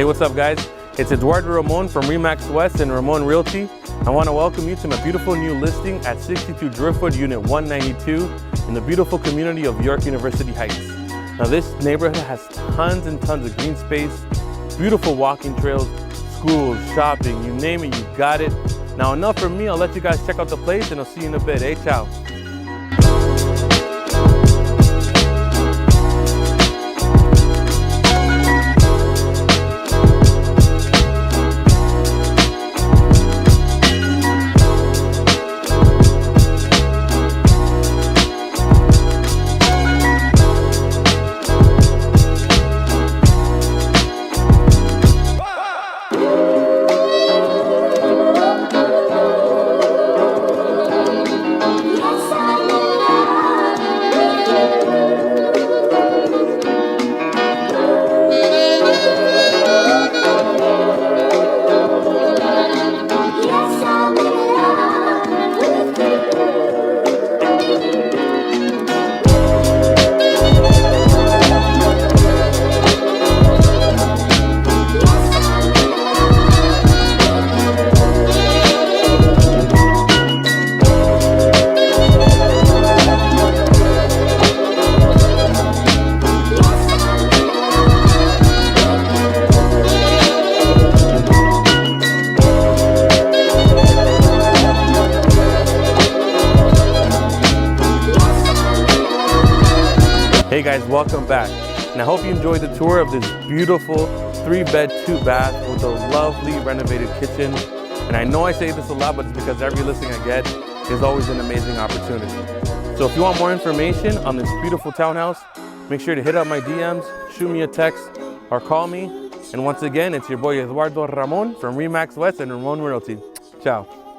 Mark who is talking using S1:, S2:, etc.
S1: Hey, what's up guys? It's Eduardo Ramon from Remax West and Ramon Realty. I want to welcome you to my beautiful new listing at 62 Driftwood, Unit 192 in the beautiful community of York University Heights. Now this neighborhood has tons and tons of green space, beautiful walking trails, schools, shopping, you name it, you got it. Now enough from me, I'll let you guys check out the place and I'll see you in a bit. Hey, ciao. Hey guys, welcome back. And I hope you enjoyed the tour of this beautiful 3-bed, 2-bath with a lovely renovated kitchen. And I know I say this a lot, but it's because every listing I get is always an amazing opportunity. So if you want more information on this beautiful townhouse, make sure to hit up my DMs, shoot me a text, or call me. And once again, it's your boy Eduardo Ramon from Remax West and Ramon Realty. Ciao.